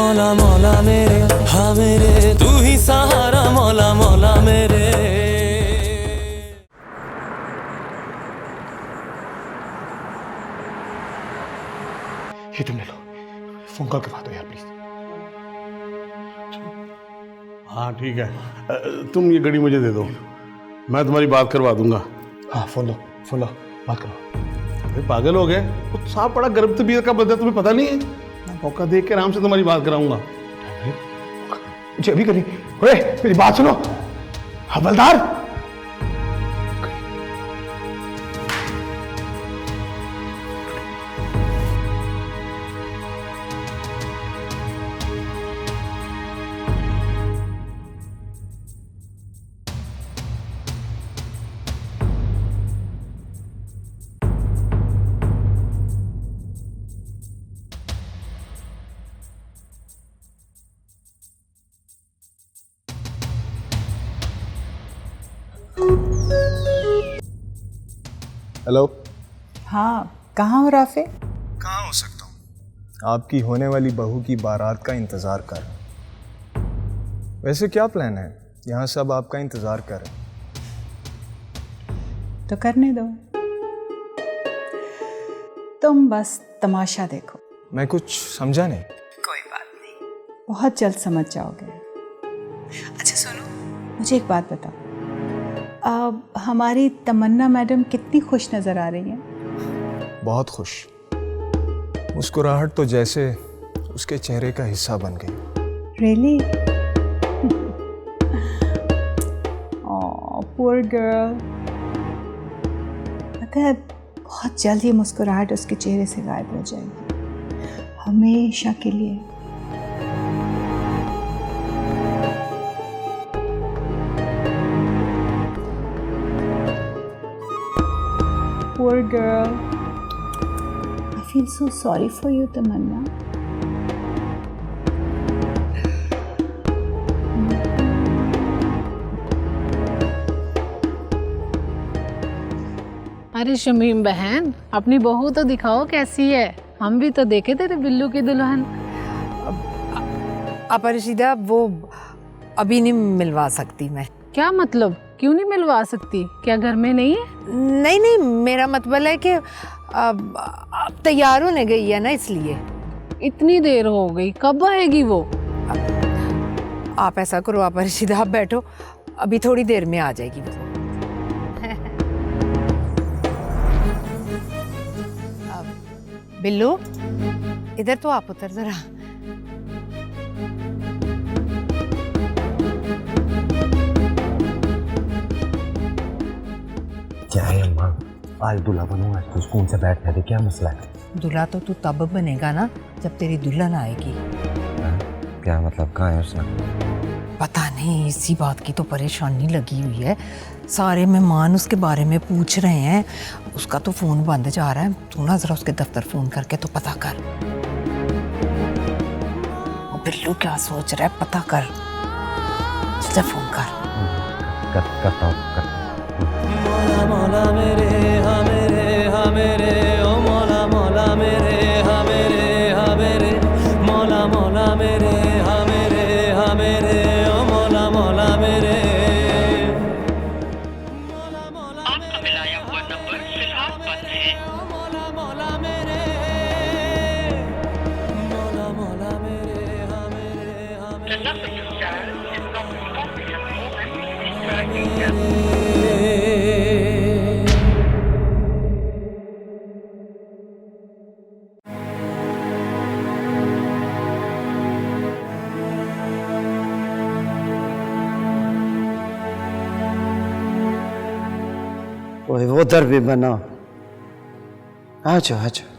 मौला मौला मेरे, हाँ मेरे तू ही सहारा, मौला मौला मेरे। ये तुम ले लो, फोन कॉल करवा दो यार प्लीज। हाँ ठीक है, तुम ये घड़ी मुझे दे दो, मैं तुम्हारी बात करवा दूंगा। हाँ फोन लो, बात करो। अरे पागल हो गए, वो साहब बड़ा गर्भ तबीयत का बंदा, तुम्हें पता नहीं है? मैं मौका देख के आराम से तुम्हारी बात कराऊंगा। मुझे अभी करनी। ओए मेरी बात सुनो हवलदार। हेलो। हाँ, कहाँ हो राफे? कहाँ हो सकता हूँ? आपकी होने वाली बहू की बारात का इंतज़ार कर रहा हूँ। वैसे क्या प्लान है? यहाँ सब आपका इंतज़ार कर रहे हैं। तो करने दो, तुम बस तमाशा देखो। मैं कुछ समझा नहीं। कोई बात नहीं, बहुत जल्द समझ जाओगे। अच्छा सुनो, मुझे एक बात बताओ, अब हमारी तमन्ना मैडम कितनी खुश नज़र आ रही हैं? बहुत खुश। मुस्कुराहट तो जैसे उसके चेहरे का हिस्सा बन गई। रियली? ओह पुअर गर्ल। पता है, बहुत जल्द ये मुस्कुराहट उसके चेहरे से गायब हो जाएगी, हमेशा के लिए। Poor girl. I feel so sorry for you, Tamanna. अरे शमीम बहन, अपनी बहू तो दिखाओ कैसी है, हम भी तो देखे तेरे बिल्लू की दुल्हन। अपरिचिता, वो अभी नहीं मिलवा सकती मैं। क्या मतलब, क्यों नहीं मिलवा सकती? क्या घर में नहीं है? नहीं नहीं, मेरा मतलब है कि अब तैयार होने गई है ना, इसलिए। इतनी देर हो गई, कब आएगी वो? आप ऐसा करो अपरिचिता, आप बैठो, अभी थोड़ी देर में आ जाएगी वो। बिल्लू, इधर तो आप उतर जरा। क्या है अम्मा, आज दूल्हा बनूंगा तो सुकून से बैठ कर, क्या मसला है? दूल्हा तो तू तब बनेगा ना जब तेरी दुल्हन आएगी। क्या मतलब, कहाँ है उसने? पता नहीं, इसी बात की तो परेशानी लगी हुई है। सारे मेहमान उसके बारे में पूछ रहे हैं, उसका तो फोन बंद जा रहा है। तू ना जरा उसके दफ्तर फोन करके तो पता कर। बिल्लू क्या सोच रहा है, पता कर। चल फोन कर। करता हूँ। मौला मौला मेरे, हाँ मेरे, हाँ मेरे, ओ मौला मौला मेरे, हाँ मेरे, हाँ मेरे, मौला मौला मेरे, हाँ मेरे, हाँ मेरे, ओ मौला मौला मेरे। आपका मिलाया हुआ नंबर फिलहाल बंद है। मौला मौला मेरे, मौला मौला मेरे, हाँ मेरे, हाँ The number you dialed is not responding at the moment. Please try again. मेरे। ओए वो दर भी बना। आ जाओ आ जाओ।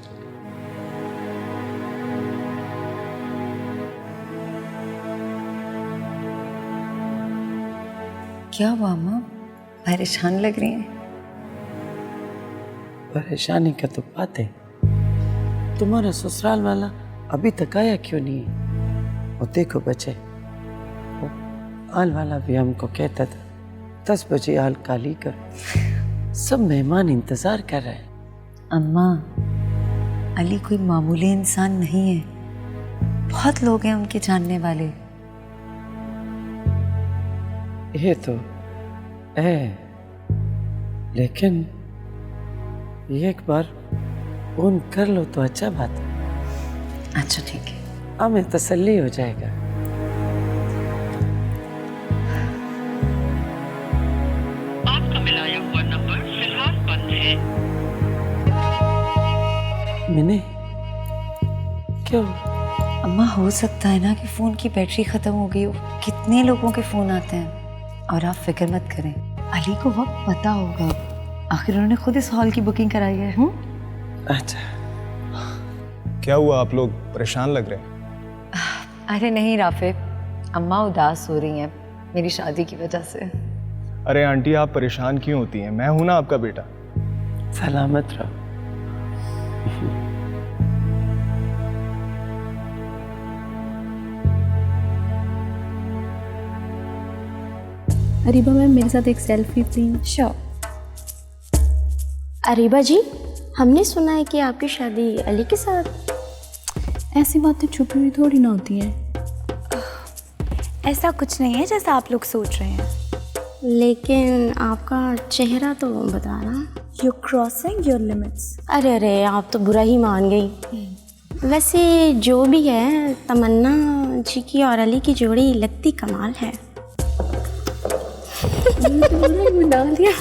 क्या हुआ माँ, परेशान लग रही हैं? परेशानी का तो बात है, तुम्हारा ससुराल वाला अभी तक आया क्यों नहीं है? वो देखो बच्चे, वो आल वाला भी हमको कहता था 10 बजे आल काली कर, सब मेहमान इंतजार कर रहे हैं। अम्मा, अली कोई मामूली इंसान नहीं है, बहुत लोग हैं उनके जानने वाले। ये तो है, लेकिन ये एक बार फोन कर लो तो अच्छा बात है। अच्छा ठीक है, हमें तसल्ली हो जाएगा। आपका मिलाया हुआ नंबर फिलहाल बंद है। मिनी, क्यों? अम्मा हो सकता है ना कि फ़ोन की बैटरी ख़त्म हो गई हो। कितने लोगों के फ़ोन आते हैं। और आप फिक्र मत करें, अली को वक्त पता होगा, आखिर उन्होंने खुद इस हॉल की बुकिंग कराई है। अच्छा, क्या हुआ, आप लोग परेशान लग रहे हैं? अरे नहीं राफे, अम्मा उदास हो रही हैं मेरी शादी की वजह से। अरे आंटी, आप परेशान क्यों होती हैं? मैं हूं ना आपका बेटा। सलामत रहो। अरीबा मैम, मेरे साथ एक सेल्फी प्लीज। श्योर। अरीबा जी, हमने सुना है कि आपकी शादी अली के साथ। ऐसी बातें छुपी हुई थोड़ी ना होती हैं। ऐसा कुछ नहीं है जैसा आप लोग सोच रहे हैं। लेकिन आपका चेहरा तो बता रहा। You crossing your limits. अरे अरे, आप तो बुरा ही मान गई। वैसे जो भी है, तमन्ना जी की और अली की जोड़ी लगती कमाल है। डाल दिया।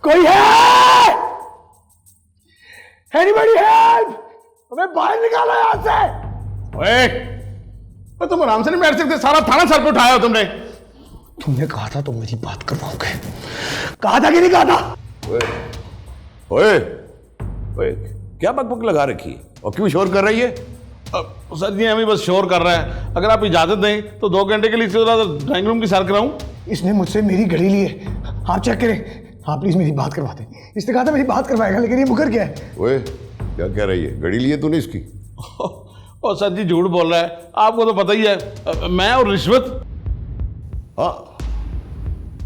कोई है? Anybody help? हमें बाहर निकालो यहाँ से। ओए, तुम आराम से नहीं बैठ सकते? सारा थाना सर पे उठाया हो तुमने। तुमने कहा था तुम मेरी बात करवाओगे। कहा था कि नहीं कहा था? ओए, ओए, क्या बकबक लगा रखी है और क्यों शोर कर रही है? सर जी, हमें बस शोर कर रहे हैं। अगर आप इजाजत दें तो 2 घंटे के लिए ड्राइंग रूम की सैर कराऊं। इसने मुझसे मेरी घड़ी ली है। आप चेक करें। आप प्लीज मेरी बात करवा दें। इसने कहा था मेरी बात करवाएगा, लेकिन ये मुकर गया है। ओए, क्या कह रही है? घड़ी ली है तूने इसकी? और सर जी झूठ बोल रहा है, आपको तो पता ही है। मैं और रिश्वत। हाँ,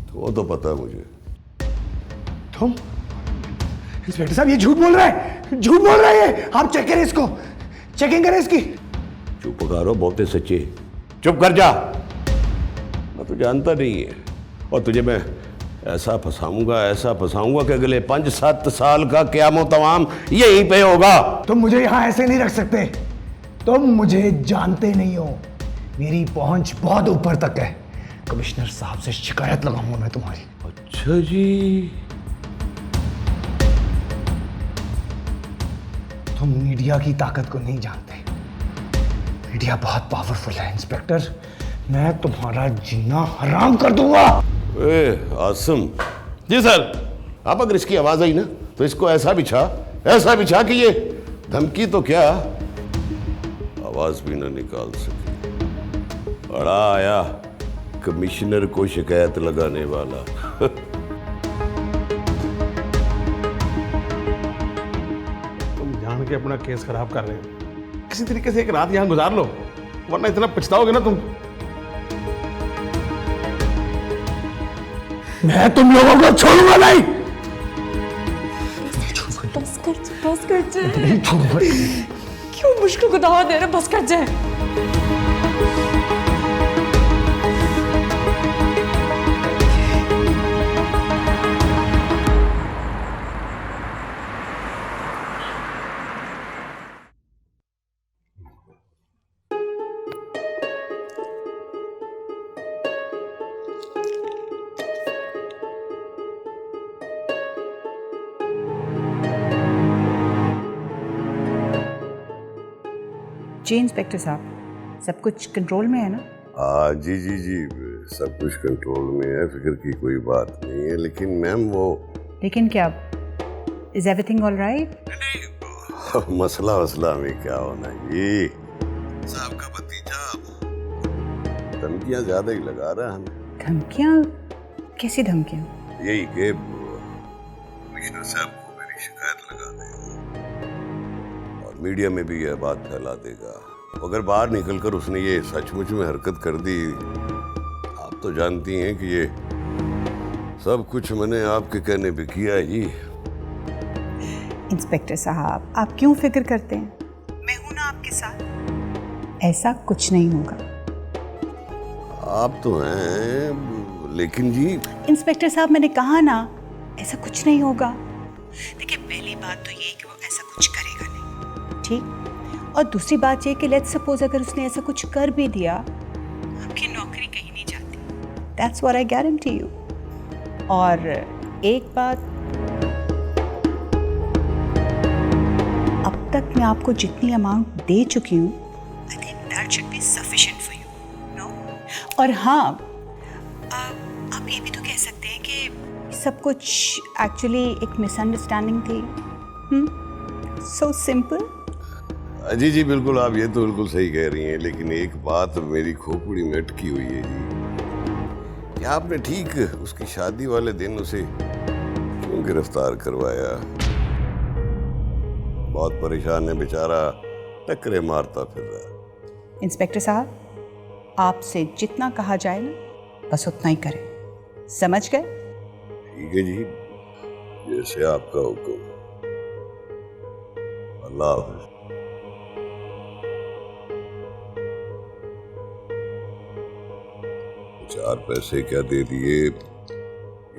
तो वो तो पता है मुझे। तुम इंस्पेक्टर साहब, ये झूठ बोल रहा है, झूठ बोल रहा है। आप चेक करें इसको, चेकिंग करें इसकी। चुप करो, बहुते सच्चे। चुप कर जा। मैं तो जानता नहीं है, और तुझे मैं ऐसा फंसाऊंगा कि अगले 5-7 साल का क़यामो तमाम यहीं पे होगा। तुम मुझे यहाँ ऐसे नहीं रख सकते। तुम मुझे जानते नहीं हो, मेरी पहुंच बहुत ऊपर तक है। कमिश्नर साहब से शिकायत लगाऊंगा मैं तुम्हारी। अच्छा जी। तुम मीडिया की ताकत को नहीं जानते। मीडिया बहुत पावरफुल है इंस्पेक्टर। मैं तुम्हारा जीना हराम कर दूंगा। आसिम। जी सर। आप अगर इसकी आवाज आई ना तो इसको ऐसा बिछा कि ये धमकी तो क्या आवाज भी ना निकाल सके। बड़ा आया कमिश्नर को शिकायत लगाने वाला। तुम जान के अपना केस खराब कर रहे हो। किसी तरीके से एक रात यहां गुजार लो, वरना इतना पछताओगे ना तुम। मैं तुम लोगों को छोड़ूंगा नहीं। बस कर जाए। क्यों मुश्किल को दावा दे रहे? बस कर जाए। जी इंस्पेक्टर साहब, सब कुछ कंट्रोल में है ना? हाँ जी जी जी, सब कुछ कंट्रोल में है, फिक्र की कोई बात नहीं है। लेकिन मैम वो लेकिन क्या? Is everything all right? मसला में क्या होना, ये साहब का भतीजा धमकियां ज्यादा ही लगा रहा है हमें। धमकियां? कैसी धमकियां? यही कि कमिश्नर साहब को मेरी शिकायत लगा देगा और मीडिया में भी यह बात फैला देगा। अगर बाहर निकलकर उसने ये सचमुच में हरकत कर दी, आप तो जानती हैं कि ये सब कुछ मैंने आपके कहने पे किया है जी। इंस्पेक्टर साहब, आप क्यों फिक्र करते हैं? मैं हूं ना आपके साथ। ऐसा कुछ नहीं होगा। आप तो हैं, लेकिन जी। इंस्पेक्टर साहब, मैंने कहा ना, ऐसा कुछ नहीं होगा। देखिए, पहली बात तो ये कि वो ऐसा कुछ करेगा नहीं, ठीक? और दूसरी बात ये कि लेट्स सपोज अगर उसने ऐसा कुछ कर भी दिया, आपकी नौकरी कहीं नहीं जाती। That's what I guarantee you. और एक बात, अब तक मैं आपको जितनी अमाउंट दे चुकी हूँ, I think that should be sufficient for you, no? और हाँ, आप ये भी तो कह सकते हैं कि सब कुछ एक्चुअली एक मिसअंडरस्टैंडिंग थी। So simple. जी जी बिल्कुल, आप ये तो बिल्कुल सही कह रही हैं, लेकिन एक बात मेरी खोपड़ी में अटकी हुई है जी, कि आपने ठीक उसकी शादी वाले दिन उसे क्यों गिरफ्तार करवाया? बहुत परेशान है बेचारा, टक्करे मारता फिर रहा। इंस्पेक्टर साहब, आपसे जितना कहा जाए ना, बस उतना ही करें, समझ गए? ठीक है जी, जैसे आपका हुक्म। अल्लाह हाफ़िज़। चार पैसे क्या दे दिए,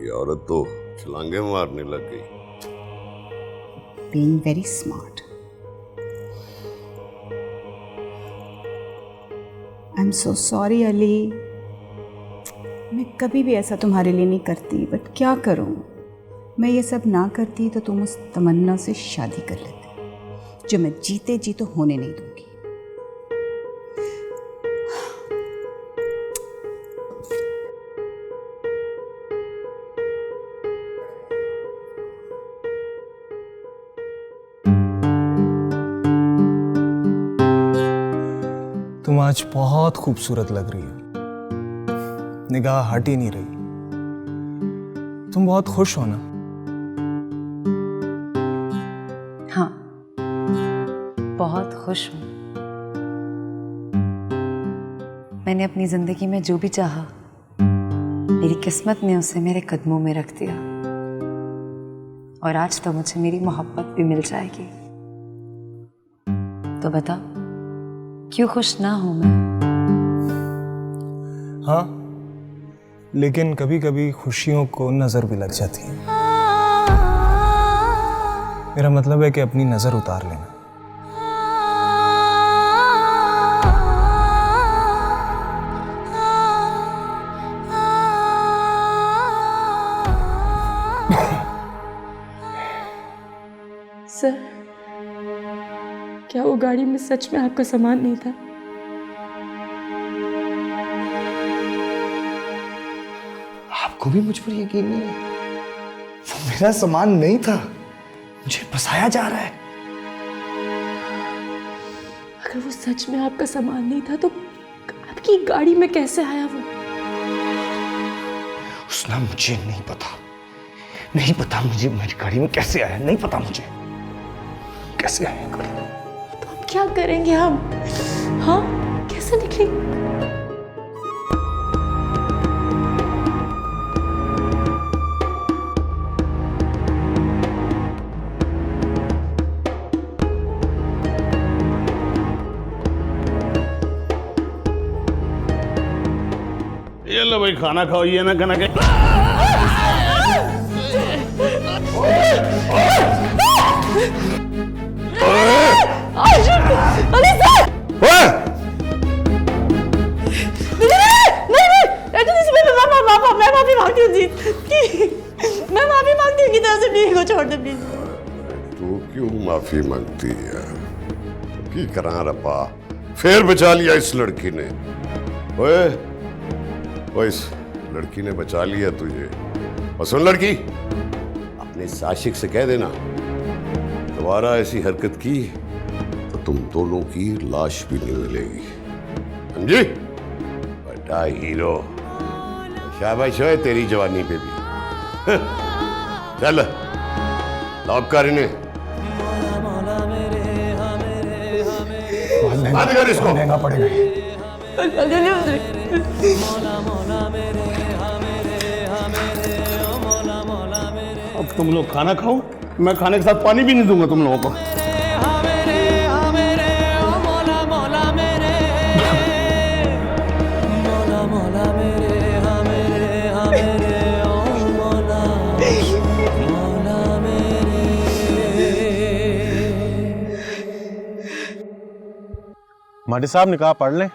ये औरत तो छलांगे मारने लग गई। Being very smart. I'm so sorry Ali, मैं कभी भी ऐसा तुम्हारे लिए नहीं करती, बट क्या करूं? मैं ये सब ना करती तो तुम उस तमन्ना से शादी कर लेते, जो मैं जीते जी तो होने नहीं दूंगी। तुम आज बहुत खूबसूरत लग रही हो, निगाह हट ही नहीं रही। तुम बहुत खुश हो ना? हाँ, बहुत खुश हूँ। मैंने अपनी जिंदगी में जो भी चाहा, मेरी किस्मत ने उसे मेरे कदमों में रख दिया, और आज तो मुझे मेरी मोहब्बत भी मिल जाएगी। तो बता, क्यों खुश ना हूं मैं? हाँ, लेकिन कभी कभी खुशियों को नजर भी लग जाती है। मेरा मतलब है कि अपनी नजर उतार लेना। सर, क्या वो गाड़ी में सच में आपका सामान नहीं था? आपको भी मुझ पर यकीन नहीं है? वो मेरा सामान नहीं था, मुझे फंसाया जा रहा है। अगर वो सच में आपका सामान नहीं था तो आपकी गाड़ी में कैसे आया वो? उसने मुझे नहीं पता मुझे मेरी गाड़ी में कैसे आया, नहीं पता मुझे कैसे आया गाड़ी में। तो अब क्या करेंगे हम? हाँ, कैसे निकलेंगे? ये लो भाई, खाना खाओ, ये ना खाना के। मैं माफी मांगती हूँ जी, मैं माफी मांगती हूँ कि तरह से को छोड़ दे प्लीज। तू क्यों माफी मांगती है? की करा रपा, फिर बचा लिया इस लड़की ने। ओए, इस लड़की ने बचा लिया तुझे। और सुन लड़की, अपने साशिक से कह देना, दोबारा ऐसी हरकत की तो तुम दोनों की लाश भी नहीं मिलेगी, समझी? बड़ा हीरो, शाबाश है तेरी जवानी पे भी। चल लॉक कर इन्हें, बंद कर इसको। महंगा पड़ेगा। मौला मौला मेरे, हा मेरे, हा मेरे, हा मेरे, ओ अब तुम लोग खाना खाओ, मैं खाने के साथ पानी भी नहीं दूंगा तुम लोगों को। माटी साहब निकाह पढ़ लें।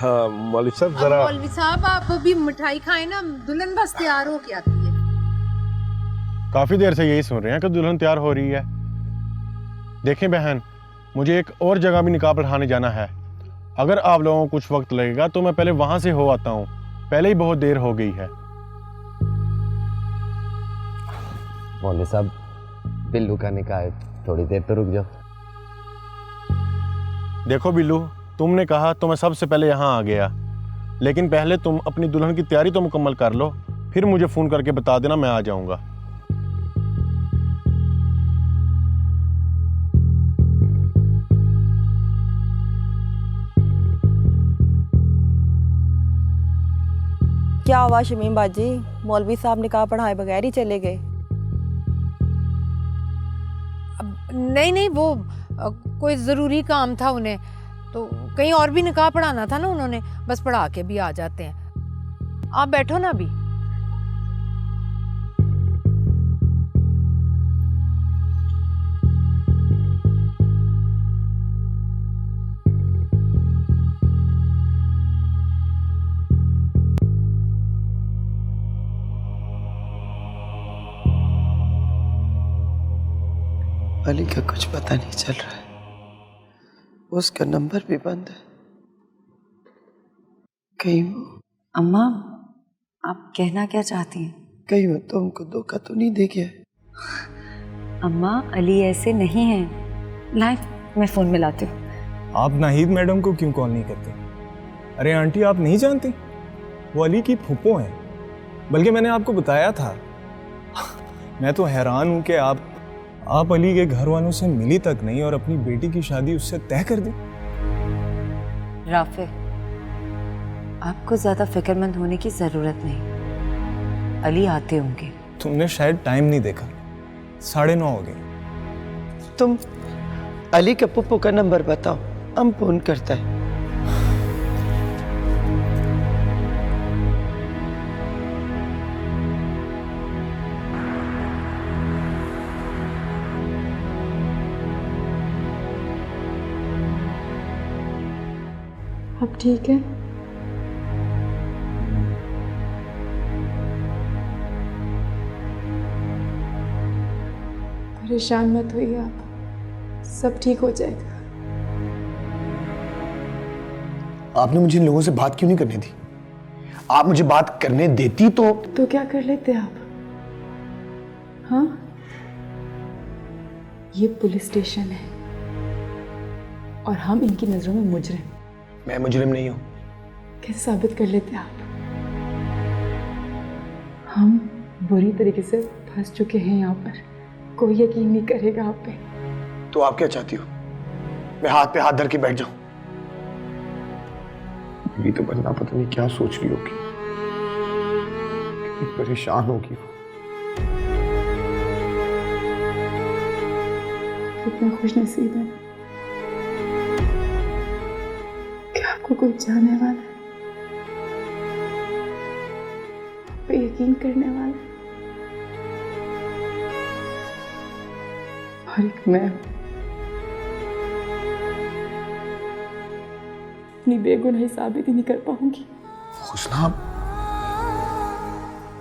मौलवी साहब जरा। मौलवी साहब आप अभी मिठाई खाएं ना, दुल्हन बस तैयार हो के आती है। काफी देर से यही सुन रहे हैं कि दुल्हन तैयार हो रही है। देखें बहन, मुझे एक और जगह भी निकाह पढ़ाने जाना है। अगर आप लोगों को कुछ वक्त लगेगा तो मैं पहले वहां से हो आता हूँ, पहले ही बहुत देर हो गई है। मौलवी साहब, बिल्लू का निकाह है, थोड़ी देर तो रुक जाओ। देखो बिल्लू, तुमने कहा तो मैं सबसे पहले यहाँ आ गया, लेकिन पहले तुम अपनी दुल्हन की तैयारी तो मुकम्मल कर लो, फिर मुझे फ़ोन करके बता देना, मैं आ जाऊँगा। क्या हुआ शमीम बाजी, मौलवी साहब निकाह पढ़ाए बगैर ही चले गए? नहीं, वो कोई ज़रूरी काम था उन्हें, तो कहीं और भी निकाह पढ़ाना था ना उन्होंने, बस पढ़ा के भी आ जाते हैं। आप बैठो ना अभी। अली का कुछ पता नहीं चल रहा है, उसका नंबर भी बंद है। कहीं वो अम्मा, आप कहना क्या चाहती हैं? कहीं वो तुमको धोखा तो नहीं दे गया? अम्मा, अली ऐसे नहीं है। लाइए, मैं फ़ोन मिलाती हूँ। आप नाहिद मैडम को क्यों कॉल नहीं करते? अरे आंटी, आप नहीं जानती, वो अली की फूफो हैं। बल्कि मैंने आपको बताया था। मैं तो हैरान हूँ कि आप अली के घर वालों से मिली तक नहीं और अपनी बेटी की शादी उससे तय कर दी। राफे, आपको ज्यादा फिक्रमंद होने की जरूरत नहीं, अली आते होंगे। तुमने शायद टाइम नहीं देखा, 9:30 हो गए। तुम अली के पुप्पो का नंबर बताओ, हम फोन करता है। अब ठीक है? परेशान मत होइए आप, सब ठीक हो जाएगा। आपने मुझे इन लोगों से बात क्यों नहीं करने दी? आप मुझे बात करने देती तो क्या कर लेते आप? हाँ, ये पुलिस स्टेशन है और हम इनकी नजरों में मुजरिम। मैं मुजरिम नहीं हूं। कैसे साबित कर लेते आप? हम बुरी तरीके से फंस चुके हैं यहाँ पर, कोई यकीन नहीं करेगा आप पे। तो आप क्या चाहती हो? मैं हाथ पे हाथ धर के बैठ जाऊं? ये तो बंदा पता नहीं क्या सोच रही होगी, कितनी परेशान होगी वो। कितना खुशनसीब है कि आपको कोई चाहने वाला है, आप पे यकीन करने वाला है। और एक मैं अपनी बेगुनाही साबित ही नहीं कर पाऊंगी। हुस्ना,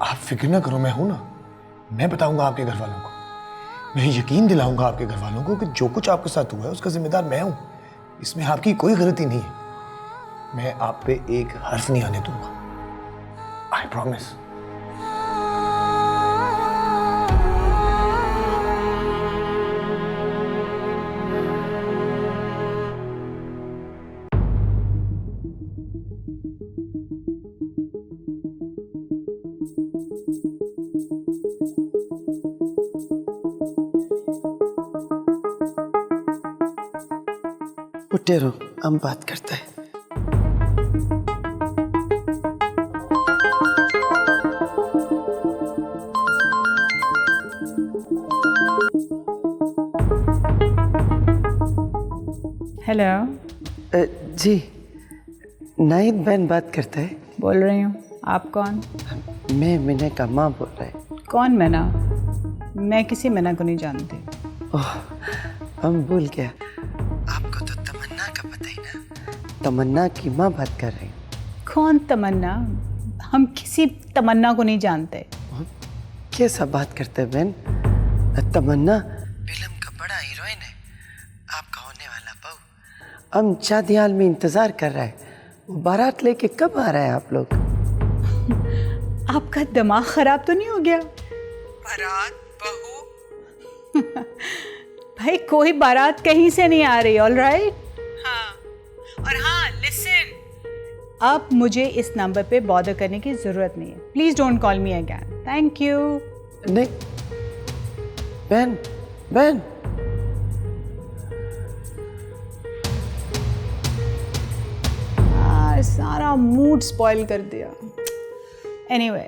आप फिक्र ना करो, मैं हूं ना। मैं बताऊंगा आपके घर वालों को, मैं यकीन दिलाऊंगा आपके घर वालों को कि जो कुछ आपके साथ हुआ है उसका जिम्मेदार मैं हूं। इसमें आपकी कोई गलती नहीं है। मैं आप पे एक हर्फ नहीं आने दूंगा, आई प्रॉमिस। उठे रहो, हम बात करते हैं। हेलो। जी, नाहिद बहन बात करता है। बोल रही हूँ। आप कौन? मैं मीना का माँ बोल रहा है। कौन मीना? मैं किसी मीना को नहीं जानती। ओह, हम भूल गया। आपको तो तमन्ना का पता ही ना। तमन्ना की माँ बात कर रहे हैं। कौन तमन्ना? हम किसी तमन्ना को नहीं जानते। कैसा बात करते हैं बहन? तमन्ना फिल्म का बड़ा हीरोइन है, आपका होने वाला बहू। हम शादी हाल में इंतजार कर रहा है। वो बारात लेके कब आ रहा है आप लोग? आपका दिमाग खराब तो नहीं हो गया? बारात, बहू? भाई कोई बारात कहीं से नहीं आ रही। All right? हाँ। और हाँ, लिसन, अब मुझे इस नंबर पे बॉदर करने की जरूरत नहीं है। Please don't call me again. Thank you. नहीं बहन, बहन। सारा मूड स्पॉइल कर दिया। एनीवे,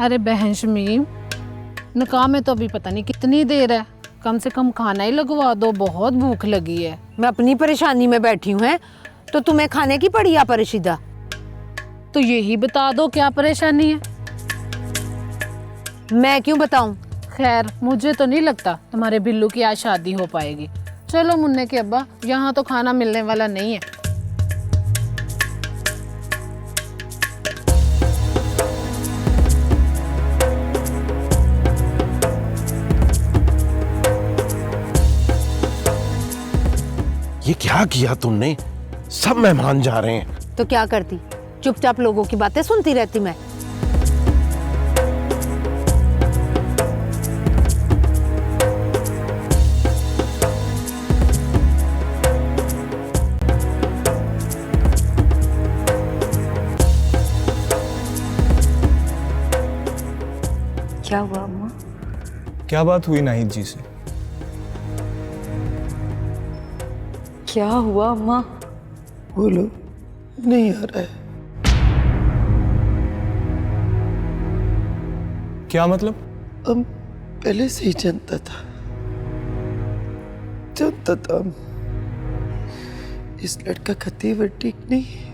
अरे बहन शमीम, निकाह में तो अभी पता नहीं कितनी देर है। कम से कम खाना ही लगवा दो, बहुत भूख लगी है। मैं अपनी परेशानी में बैठी हूँ है, तो तुम्हें खाने की पड़ी या परेशिदा? तो यही बता दो क्या परेशानी है। मैं क्यों बताऊं? खैर, मुझे तो नहीं लगता तुम्हारे बिल्लू की आज शादी हो पाएगी। चलो मुन्ने के अब्बा, यहाँ तो खाना मिलने वाला नहीं है। ये क्या किया तुमने? सब मेहमान जा रहे हैं। तो क्या करती? चुपचाप लोगों की बातें सुनती रहती मैं। क्या हुआ अम्मा? क्या बात हुई नाहिद जी से? क्या हुआ अम्मा? बोलो, नहीं आ रहा है। क्या मतलब? हम पहले से ही जानता था हम। इस लड़का का तेवर ठीक नहीं है।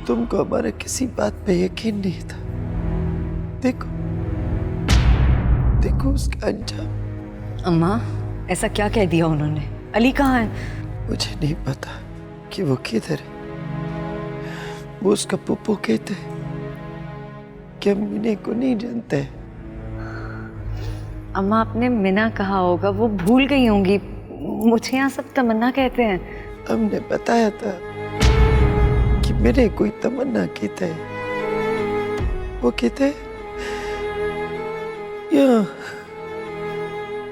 तुमको हमारा किसी बात पे यकीन नहीं था। देखो उसका अंजाम। अम्मा, ऐसा क्या कह दिया उन्होंने? अली कहाँ है? मुझे नहीं पता कि वो किधर है। वो उसका पुप्पो कहते हैं कि हम मीना को नहीं जानते। अम्मा, आपने मीना कहा होगा, वो भूल गई होंगी। मुझे यहाँ सब तमन्ना कहते हैं। हमने बताया था कि मेरे कोई तमन्ना कहते हैं। वो कहते यहाँ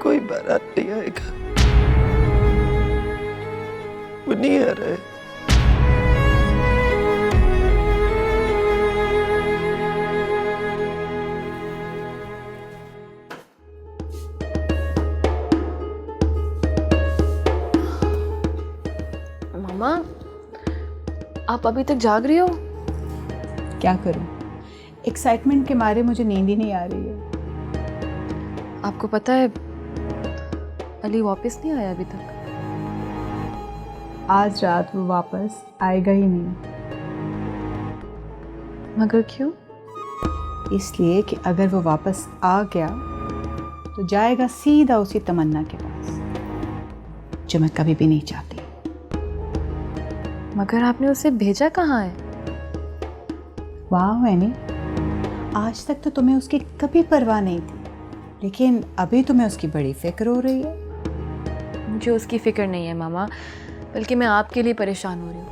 कोई बारात नहीं आएगा। वो नहीं आ रहा है। मामा, आप अभी तक जाग रही हो? क्या करूं? एक्साइटमेंट के मारे मुझे नींद ही नहीं आ रही है। आपको पता है अली वापस नहीं आया अभी तक? आज रात वो वापस आएगा ही नहीं। मगर क्यों? इसलिए कि अगर वो वापस आ गया तो जाएगा सीधा उसी तमन्ना के पास, जो मैं कभी भी नहीं चाहती। मगर आपने उसे भेजा कहाँ है? वाह मैंने, आज तक तो तुम्हें उसकी कभी परवाह नहीं थी, लेकिन अभी तुम्हें उसकी बड़ी फिक्र हो रही है। मुझे उसकी फिक्र नहीं है मामा, बल्कि मैं आपके लिए परेशान हो रही हूँ।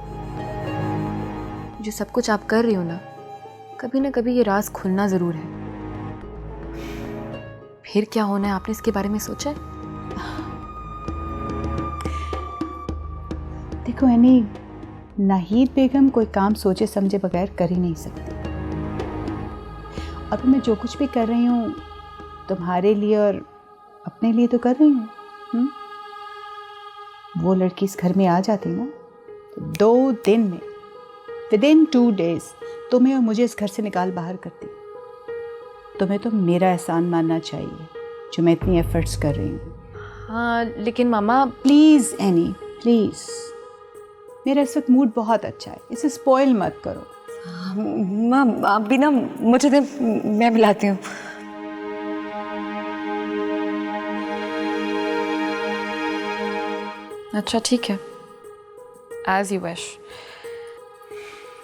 जो सब कुछ आप कर रही हो ना कभी ये राज खुलना ज़रूर है। फिर क्या होना है, आपने इसके बारे में सोचा है? देखो यानी नाहिद बेगम कोई काम सोचे समझे बगैर कर ही नहीं सकती। अभी मैं जो कुछ भी कर रही हूँ तुम्हारे लिए और अपने लिए तो कर रही हूँ। वो लड़की इस घर में आ जाती ना तो 2 दिन में, विदिन 2 days तुम्हें और मुझे इस घर से निकाल बाहर करती। तुम्हें तो मेरा एहसान मानना चाहिए जो मैं इतनी एफर्ट्स कर रही हूँ। हाँ लेकिन मामा प्लीज़ एनी प्लीज़, मेरा इस वक्त मूड बहुत अच्छा है, इसे स्पॉइल मत करो। माँ आप भी ना मुझे दे, मैं मिलाती हूँ। अच्छा ठीक है, एज यू विश।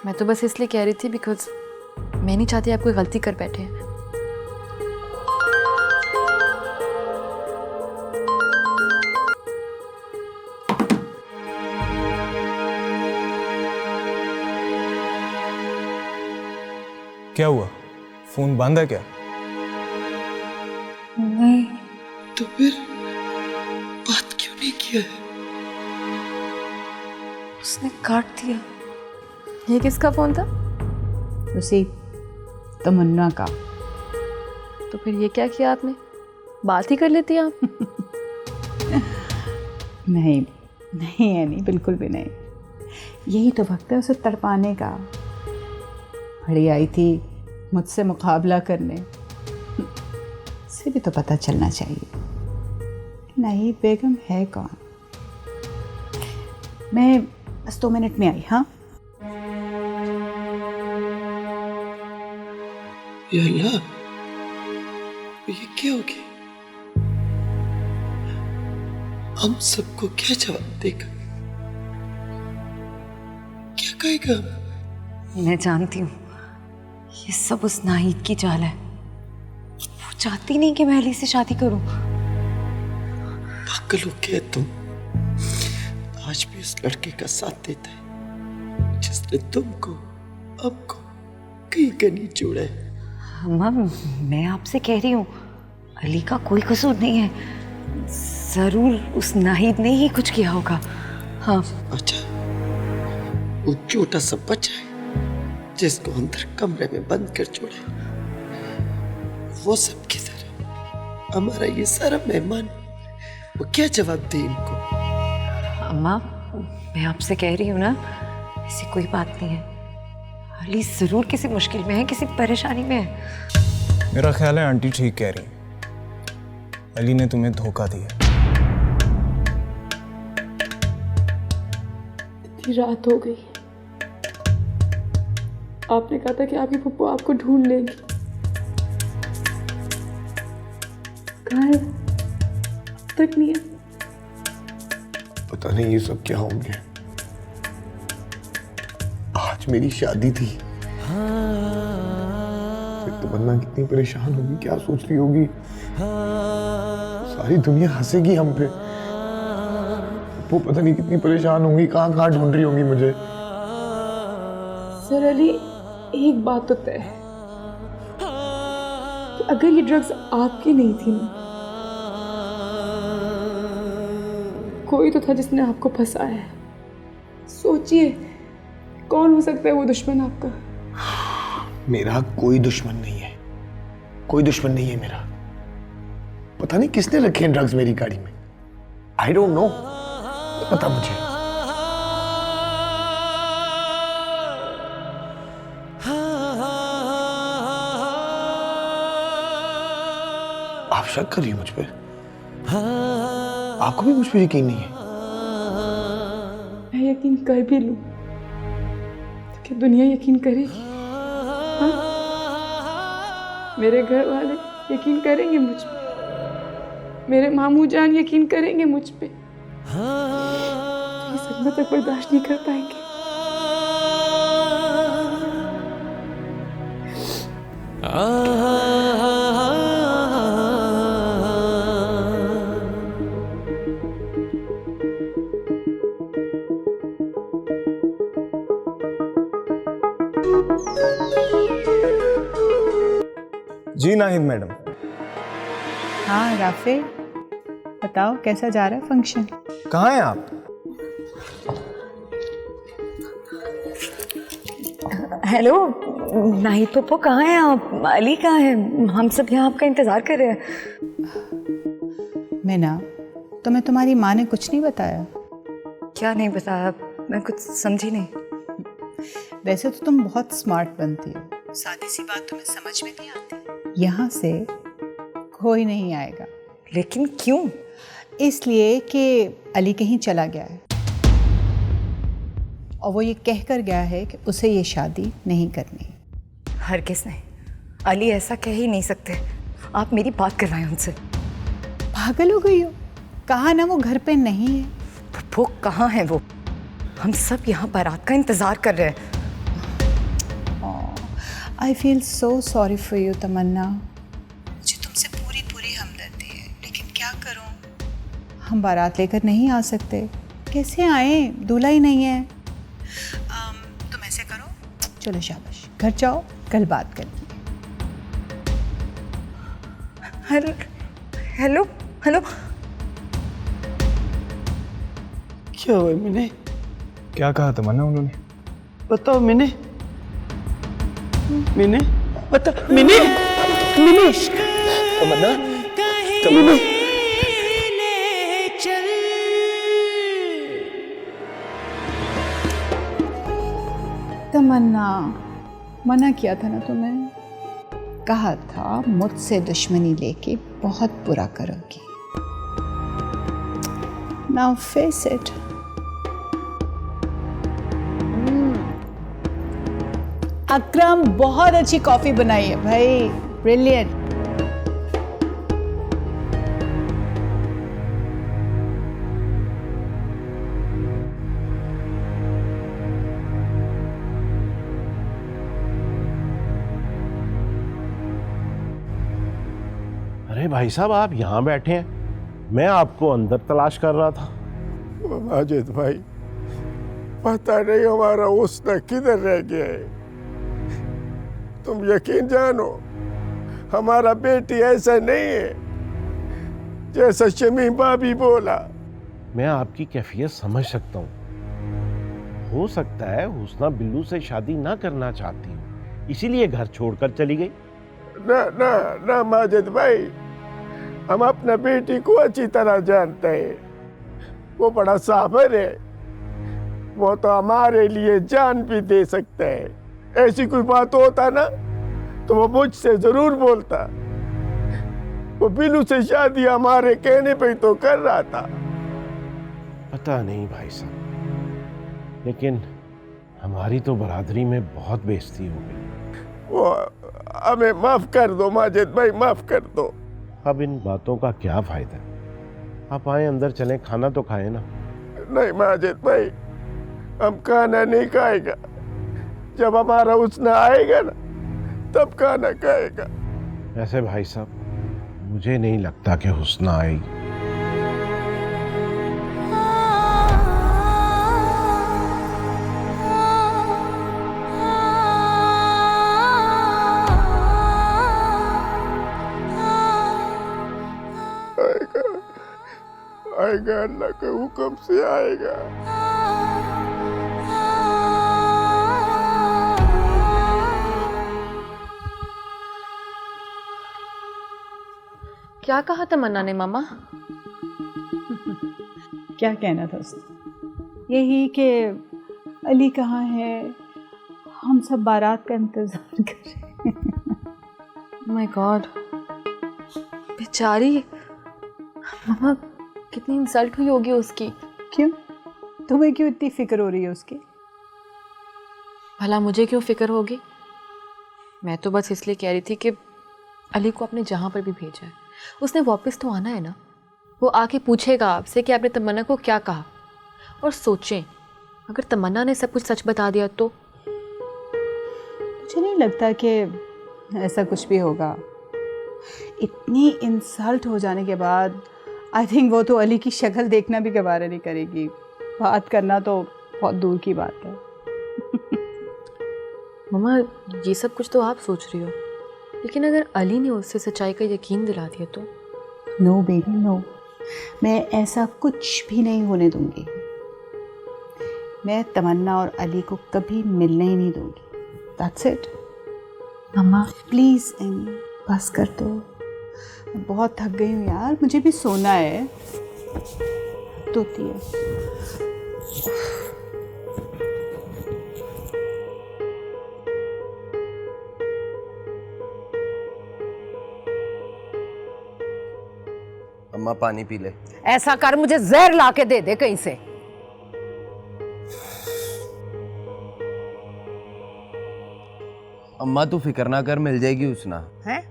मैं तो बस इसलिए कह रही थी बिकॉज मैं नहीं चाहती आप कोई गलती कर बैठे। क्या हुआ, फोन बंद है क्या? नहीं। तो फिर बात क्यों नहीं किया है? उसने काट दिया। ये किसका फोन था? उसी तमन्ना का। तो फिर ये क्या किया आपने? बात ही कर लेती आप। नहीं नहीं है, नहीं बिल्कुल भी नहीं। यही तो वक्त है उसे तड़पाने का। बड़ी आई थी मुझसे मुकाबला करने, इसे भी तो पता चलना चाहिए नहीं बेगम है कौन। मैं बस 2 मिनट में आई। हाँ या अल्लाह, ये क्या हो गया? हम सबको क्या जवाब देगा? क्या कहेगा? मैं जानती हूँ ये सब उस नाहिद की चाल है। वो चाहती नहीं कि मैं अली से शादी करूं। पागल हो क्या तुम? आज भी उस लड़के का साथ देता है जिसने तुमको हमको कहीं का नहीं छोड़ा है। अम्मा मैं आपसे कह रही हूँ अली का कोई कसूर नहीं है, जरूर उस नाहिद ने ही कुछ किया होगा। हाँ अच्छा, वो छोटा सा बच्चा है जिसको अंदर कमरे में बंद कर छोड़ा, वो सब किधर है? हमारा ये सारा मेहमान, वो क्या जवाब दे इनको? अम्मा मैं आपसे कह रही हूँ ना, ऐसी कोई बात नहीं है। अली जरूर किसी मुश्किल में है, किसी परेशानी में है। मेरा ख्याल है आंटी ठीक कह रही हैं। अली ने तुम्हें धोखा दिया। इतनी रात हो गई, आपने कहा था कि आपकी पप्पू आपको ढूंढ लेगी। कहाँ है? अब तक नहीं है। पता नहीं ये सब क्या हो गया। आज मेरी शादी थी, तमन्ना कितनी परेशान होगी, क्या सोच रही होगी। सारी दुनिया हंसेगी हम पे। वो पता नहीं कितनी परेशान होंगी, कहाँ कहाँ ढूंढ रही होंगी मुझे। सर अली, एक बात तो तय है कि अगर ये ड्रग्स आपकी नहीं थी ना, कोई तो था जिसने आपको फंसाया है। सोचिए कौन हो सकता है वो दुश्मन आपका। मेरा कोई दुश्मन नहीं है, कोई दुश्मन नहीं है मेरा। पता नहीं किसने रखे हैं ड्रग्स मेरी गाड़ी में। आई डोंट नो, पता मुझे। आप शक कर रही हो मुझ पे? आपको भी मुझ पे यकीन नहीं है? मैं यकीन कर भी लूं तो क्या दुनिया यकीन करेगी? हाँ? मेरे घर वाले यकीन करेंगे मुझ पे? मेरे मामू जान यकीन करेंगे मुझ पे? ये सदमा तक बर्दाश्त नहीं कर पाएंगे। जी नाहिद मैडम। हाँ राफे, बताओ कैसा जा रहा है फंक्शन? कहाँ हैं आप? हेलो नाहिद पप्पू, कहाँ हैं आप? अली कहाँ है? हम सब यहाँ आपका इंतजार कर रहे हैं। मैं ना तुम्हें तुम्हारी माँ ने कुछ नहीं बताया? क्या नहीं बताया? मैं कुछ समझी नहीं। वैसे तो तुम बहुत स्मार्ट बनती हो, सादी सी बात तुम्हें समझ में नहीं आती। यहाँ से कोई नहीं आएगा। लेकिन क्यों? इसलिए कि अली कहीं चला गया है और वो ये कहकर गया है कि उसे ये शादी नहीं करनी। हरगिज़ नहीं, अली ऐसा कह ही नहीं सकते। आप मेरी बात करवाएं उनसे। पागल हो गई हो? कहा ना वो घर पे नहीं है। वो कहाँ है? वो हम सब यहाँ बारात का इंतज़ार कर रहे हैं। I feel so sorry for you Tamanna. मुझे तुमसे पूरी पूरी हमदर्दी है, लेकिन क्या करूं? हम बारात लेकर नहीं आ सकते। कैसे आए? दूल्हा ही नहीं है। तुम ऐसे करो, चलो शाबाश, घर जाओ, कल बात करेंगे। हेलो हेलो, क्या हुआ मैंने? क्या कहा तमन्ना उन्होंने? बताओ मैंने बता मैंने तमन्ना तमन्ना तमन्ना, मना किया था ना तुम्हें, कहा था मुझसे दुश्मनी लेके बहुत बुरा करोगी। Now face it. अकरम बहुत अच्छी कॉफी बनाई है भाई, ब्रिलियंट। अरे भाई साहब, आप यहाँ बैठे हैं, मैं आपको अंदर तलाश कर रहा था। माजिद भाई, पता नहीं हमारा हुस्न किधर रह गया है। तुम यकीन जानो, हमारा बेटी ऐसा नहीं है जैसा शमीम भाभी बोला। मैं आपकी कैफियत समझ सकता हूँ। हो सकता है हुस्ना बिल्लू से शादी ना करना चाहती हो, इसीलिए घर छोड़कर चली गई। ना ना ना माजिद भाई, हम अपना बेटी को अच्छी तरह जानते हैं। वो बड़ा साबर है, वो तो हमारे लिए जान भी दे सकता है। ऐसी कोई बात होता ना तो वो मुझसे जरूर बोलता। वो बिल्लू से शादी हमारे कहने पे तो कर रहा था। पता नहीं भाई साहब, लेकिन हमारी तो बरादरी में बहुत बेइज्जती हो गई। वो हमें माफ कर दो माजिद भाई, माफ कर दो। अब इन बातों का क्या फायदा? आप आए, अंदर चलें, खाना तो खाए ना। नहीं माजिद भाई, हम खाना नहीं खाएगा। जब हमारा हुस्न आएगा ना, तब खाना खाएगा। ऐसे भाई साहब, मुझे नहीं लगता कि हुस्न आएगी। आएगा, अल्लाह के हुक्म से आएगा। क्या कहा तमन्ना ने मामा? क्या कहना था उसने? यही कि अली कहाँ है, हम सब बारात का इंतजार कर रहे हैं। माय गॉड, बेचारी मामा, कितनी इंसल्ट हुई होगी उसकी। क्यों? तुम्हें क्यों इतनी फिक्र हो रही है उसकी? भला मुझे क्यों फिक्र होगी? मैं तो बस इसलिए कह रही थी कि अली को आपने जहाँ पर भी भेजा है, उसने वापस तो आना है ना। वो आके पूछेगा आपसे कि आपने तमन्ना को क्या कहा। और सोचें, अगर तमन्ना ने सब कुछ सच बता दिया तो? मुझे नहीं लगता कि ऐसा कुछ भी होगा। इतनी इंसल्ट हो जाने के बाद आई थिंक वो तो अली की शक्ल देखना भी गवारा नहीं करेगी। बात करना तो बहुत दूर की बात है। मम्मा, ये सब कुछ तो आप सोच रही हो, लेकिन अगर अली ने उससे सच्चाई का यकीन दिला दिया तो? नो बेबी नो, मैं ऐसा कुछ भी नहीं होने दूंगी। मैं तमन्ना और अली को कभी मिलने ही नहीं दूंगी। That's it. मम्मा प्लीज़ एमी, बस कर दो। मैं बहुत थक गई हूँ यार, मुझे भी सोना है। तोती है। अम्मा पानी पी ले। ऐसा कर, मुझे जहर ला के दे दे कहीं से। अम्मा तू फिक्र ना कर, मिल जाएगी हुस्ना। हैं?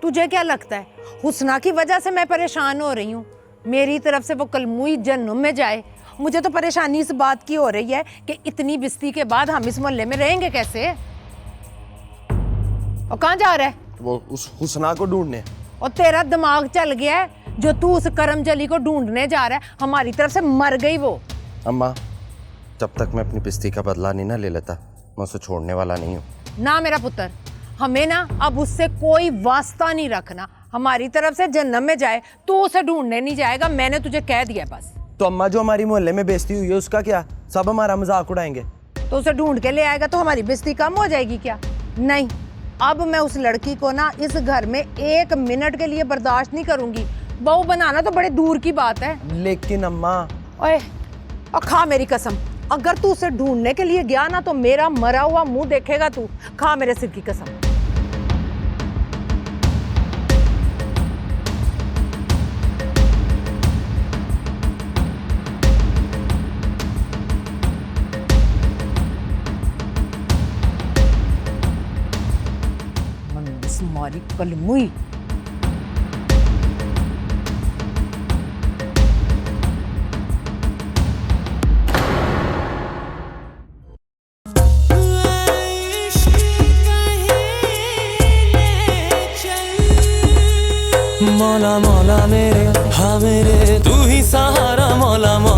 तुझे क्या लगता है हुस्ना की वजह से मैं परेशान हो रही हूँ? मेरी तरफ से वो कलमुई जन्म में जाए। मुझे तो परेशानी इस बात की हो रही है कि इतनी बिस्ती के बाद हम इस मोहल्ले में रहेंगे कैसे? और कहाँ जा रहा है? वो उस हुस्ना को ढूंढने। और तेरा दिमाग चल गया है? जो तू उस करमजली को ढूंढने जा रहा है, हमारी तरफ से मर गई वो। अम्मा जब तक मैं अपनी पिस्ती का बदला नहीं ना ले लेता, मैं उसे छोड़ने वाला नहीं हूँ। ना मेरा पुत्र, हमें ना अब उससे कोई वास्ता नहीं रखना। हमारी तरफ से जन्नत में जाए तो उसे ढूंढने नहीं जाएगा, मैंने तुझे कह दिया बस। तो अम्मा जो हमारी मोहल्ले में बेइज्जती हुई है उसका क्या? सब हमारा मजाक उड़ाएंगे। तो उसे ढूंढ के ले आएगा तो हमारी बेइज्जती कम हो जाएगी क्या? नहीं, अब मैं उस लड़की को ना इस घर में 1 मिनट के लिए बर्दाश्त नहीं करूंगी। बहू बनाना तो बड़े दूर की बात है। लेकिन अम्मा। ओए, और खा मेरी कसम, अगर तू उसे ढूंढने के लिए गया ना तो मेरा मरा हुआ मुंह देखेगा तू। खा मेरे सिर की कसम। मारी कलमुई। मौला मौला मेरे, हाँ मेरे तू ही सहारा, मौला मौला